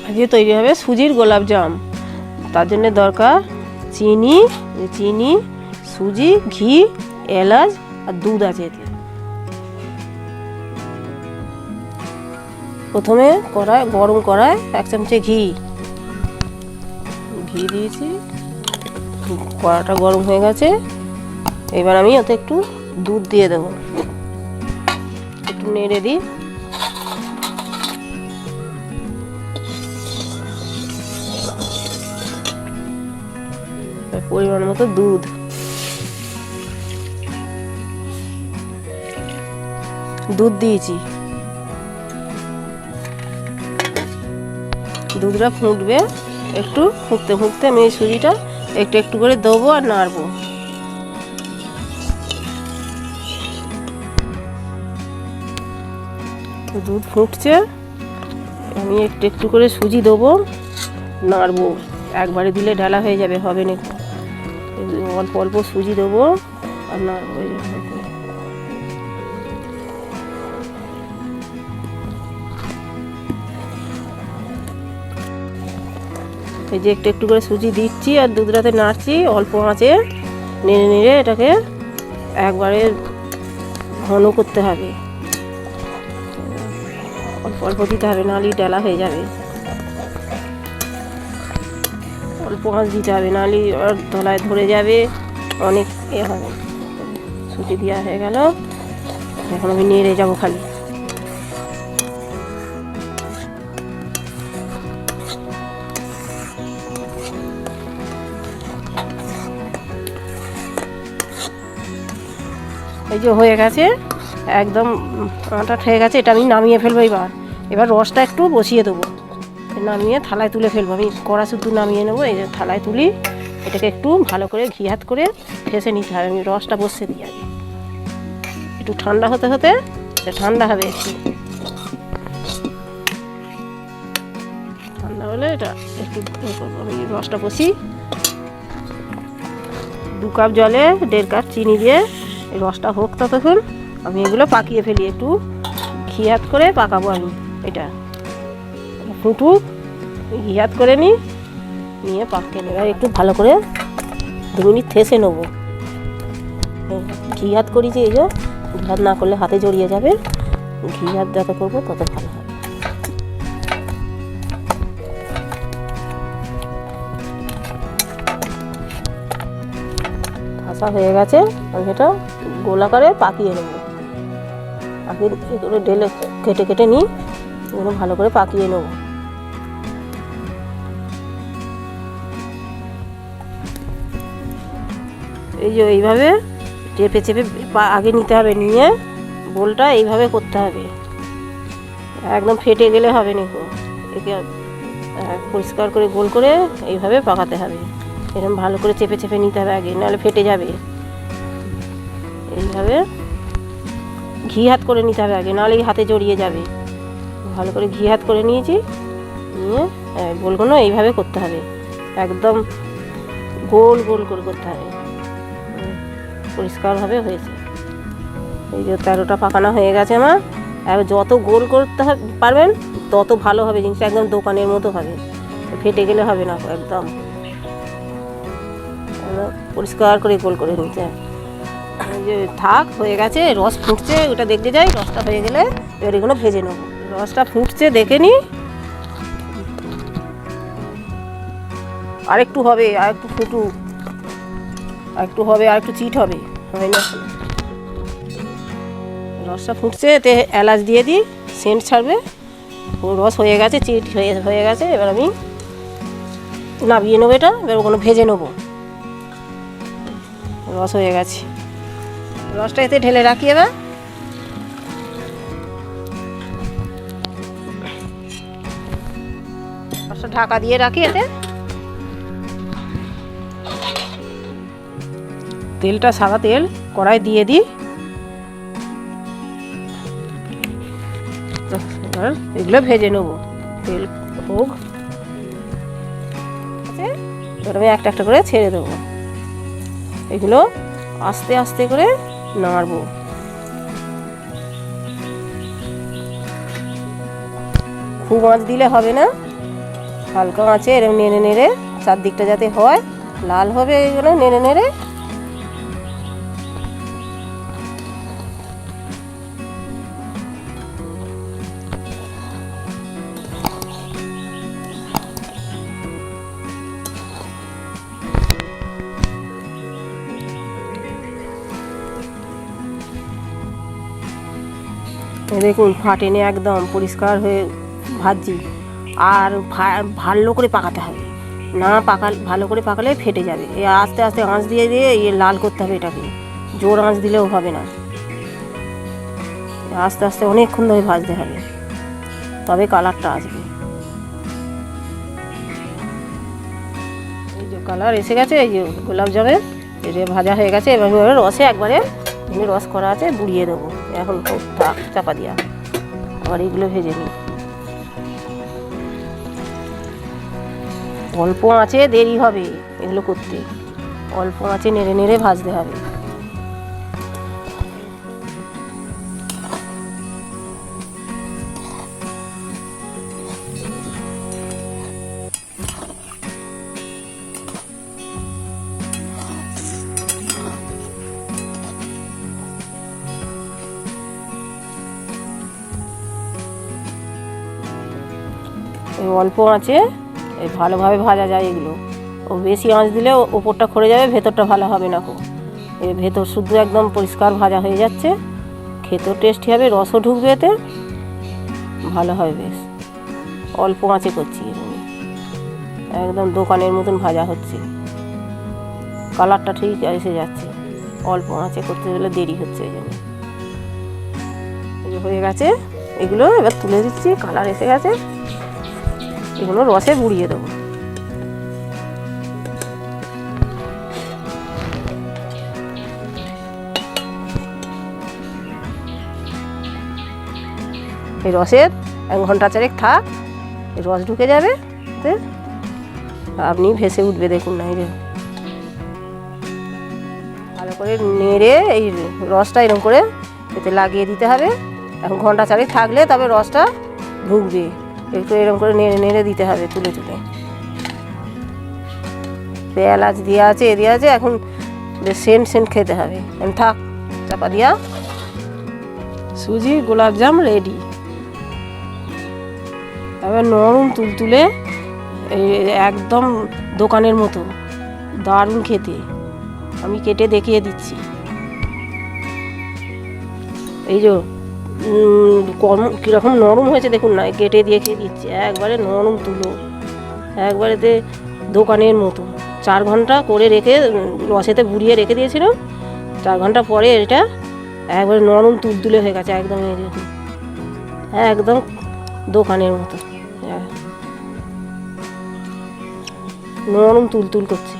আজকে তৈরি হবে সুজির গোলাপ জাম। তার জন্য দরকার চিনি, সুজি, ঘি, এলাচ আর দুধ আছে এতে। প্রথমে গরম কড়ায় 1 চামচে ঘি দিয়েছি। কড়াটা গরম হয়ে গেছে। এবার আমি ওতে একটু দুধ দিয়ে দেবো, একটু নেড়ে দিই। পরিমাণ মতো দুধ, দিয়েছি। দুধটা ফুটবে, একটু ফুটতে আমি এই সুজিটা একটু করে দেবো আর নাড়বো। দুধ ফুটছে, আমি একটু করে সুজি দেবো, নাড়বো। একবারে দিলে ঢালা হয়ে যাবে, হবে না। অল্প অল্প সুজি দেবো আর নাড়বো। এই যে একটু করে সুজি দিচ্ছি আর দুধটাতে নাড়ছি, অল্প আঁচে নেড়ে এটাকে একবারে ঘন করতে হবে। অল্প অল্প দিতে হবে, নাহলে ডালা হয়ে যাবে। অল্প আঁচ দিতে হবে, নাহলে তলায় ধরে যাবে, অনেক হবে। সুজি দেওয়া হয়ে গেল, এখন আমি নেড়ে যাবো খালি। এই যে হয়ে গেছে, একদম আটা হয়ে গেছে। এটা আমি নামিয়ে ফেলবো। এবার রসটা একটু বসিয়ে দেবো, নামিয়ে থালায় তুলে ফেলবো। আমি কড়া শুদ্ধ নামিয়ে নেবো। এই যে থালায় তুলি, এটাকে একটু ভালো করে ঘি হাত করে ফেসে নিতে হবে। আমি রসটা বসে দিই আগে, একটু ঠান্ডা হতে ঠান্ডা হবে। একটু ঠান্ডা হলে এটা একটু করবো। আমি রসটা বসি। 2 কাপ জলে 1.5 কাপ চিনি দিয়ে এই রসটা হোক, ততক্ষণ আমি এগুলো পাকিয়ে ফেলি। একটু ঘি হাত করে পাকাবো আমি। এটা ফুটুক, ঘি হাত করে নিয়ে পাকিয়ে নেব। একটু ভালো করে 2 মিনিট থেসে নেবো। ঘি হাত করি যে, এই যে ঘি হাত না করলে হাতে জড়িয়ে যাবে। ঘি হাত যত করবো তত ভালো হবে। ভাজা হয়ে গেছে, আমি এটা গোলাকারে পাকিয়ে নেব। আগে এগুলো ঢেলে কেটে নিই, এগুলো ভালো করে পাকিয়ে নেব। এই যে এইভাবে চেপে আগে নিতে হবে, নিয়ে বোলটা এইভাবে করতে হবে। একদম ফেটে গেলে হবে না। একে পরিষ্কার করে গোল করে এইভাবে পাকাতে হবে। এরকম ভালো করে চেপে নিতে হবে আগে, নাহলে ফেটে যাবে। এইভাবে ঘি হাত করে নিতে হবে আগে, নাহলে হাতে জড়িয়ে যাবে। ভালো করে ঘি হাত করে নিয়েছি, নিয়ে গোলগুলো এইভাবে করতে হবে। একদম গোল করে করতে হবে। পরিষ্কারভাবে হয়েছে। এই যে 13টা পাকানো হয়ে গেছে আমার। এবার যত গোল করতে পারবেন তত ভালো হবে জিনিসটা, একদম দোকানের মতো হবে। ফেটে গেলে হবে না। একদম পরিষ্কার করে গোল করে নিতে হবে। যে থাক, হয়ে গেছে। রস ফুটছে, ওটা দেখতে যাই। রসটা হয়ে গেলে এবার এগুলো ভেজে নেব। রসটা ফুটছে, দেখে নিই। আরেকটু হবে, আরেকটু ফুটুক, আরেকটু হবে, আরেকটু চিট হবে, হয় না। রসটা ফুটছে, এতে এলাচ দিয়ে দিই, সেন্ট ছাড়বে। রস হয়ে গেছে, চিট হয়ে গেছে। এবার আমি নামিয়ে নেবো এটা। এবার ওগুলো ভেজে নেবো। রস হয়ে গেছে, রসটা এতে ঢেলে রাখি। এবার রসটা ঢাকা দিয়ে রাখি। এতে তেলটা, সাদা তেল কড়াই দিয়ে দিই। এবার এগুলো ভেজে নেবো, তেল হোক। এবার আমি একটা করে ছেড়ে দেবো। এগুলো আস্তে আস্তে করে নাড়বো। খুব আঁচ দিলে হবে না, হালকা আঁচে এরকম নেড়ে নেড়ে চারদিকটা যাতে হয় লাল হবে, এইগুলো নেড়ে নেড়ে দেখুন ফাটেনি, একদম পরিষ্কার হয়ে ভাজছি। আর ভালো করে পাকাতে হবে, না ভালো করে পাকালে ফেটে যাবে। এই আস্তে আস্তে আঁচ দিয়ে দিয়ে লাল করতে হবে এটাকে, জোর আঁচ দিলেও হবে না, আস্তে আস্তে অনেকক্ষণ ধরে ভাজতে হবে, তবে কালারটা আসবে। এই যে কালার এসে গেছে, এই যে গোলাপ জামের এটা ভাজা হয়ে গেছে। এবার রসে একবারে রস করা আছে বুড়িয়ে দেবো। এখন থাক চাপা দিয়া, আবার এইগুলো ভেজে নিই। অল্প আঁচে দেরি হবে এগুলো করতে, অল্প আঁচে নেড়ে নেড়ে ভাজতে হবে। এই অল্প আঁচে ভালোভাবে ভাজা যায় এগুলো। ও বেশি আঁচ দিলে ওপরটা খড়ে যাবে, ভেতরটা ভালো হবে না। এই ভেতর শুদ্ধ একদম পরিষ্কার ভাজা হয়ে যাচ্ছে, খেতেও টেস্টি হবে, রসও ঢুকবে, এতে ভালো হবে। বেশ অল্প আঁচে করছি, একদম দোকানের মতন ভাজা হচ্ছে, কালারটা ঠিক এসে যাচ্ছে। অল্প আঁচে করতে গেলে দেরি হচ্ছে, এই জন্য। হয়ে গেছে এগুলো, এবার তুলে দিচ্ছি, কালার এসে গেছে। এগুলো রসে বুড়িয়ে দেবো। এই রসের 1 ঘন্টা চারেক থাক, রস ঢুকে যাবে, আপনি ভেসে উঠবে। দেখুন না, এই ভালো করে নেড়ে এই রসটা এরকম করে এতে লাগিয়ে দিতে হবে। এখন ঘন্টা চারেক থাকলে তবে রসটা ঢুকবে। একটু এরকম করে নেড়ে নেড়ে দিতে হবে, তুলে তুলে। এলাচ দিয়ে আছে, এ দিয়ে আছে, এখন সেন্ট খেতে হবে। থাক চাপা দিয়া। সুজি গোলাপ জাম রেডি। এবার নরম তুলতুলে একদম দোকানের মতো দারুণ খেতে। আমি কেটে দেখিয়ে দিচ্ছি। এই যে কীরকম নরম হয়েছে দেখুন না, কেটে দেখিয়ে দিচ্ছি। একবারে নরম তুলো, একবারেতে দোকানের মতো। 4 ঘন্টা করে রেখে রসেতে বুড়িয়ে রেখে দিয়েছিলাম, 4 ঘন্টা পরে এটা একবারে নরম তুলতুলে হয়ে গেছে, একদম। এই দেখুন একদম দোকানের মতো নরম তুলতুল করছে।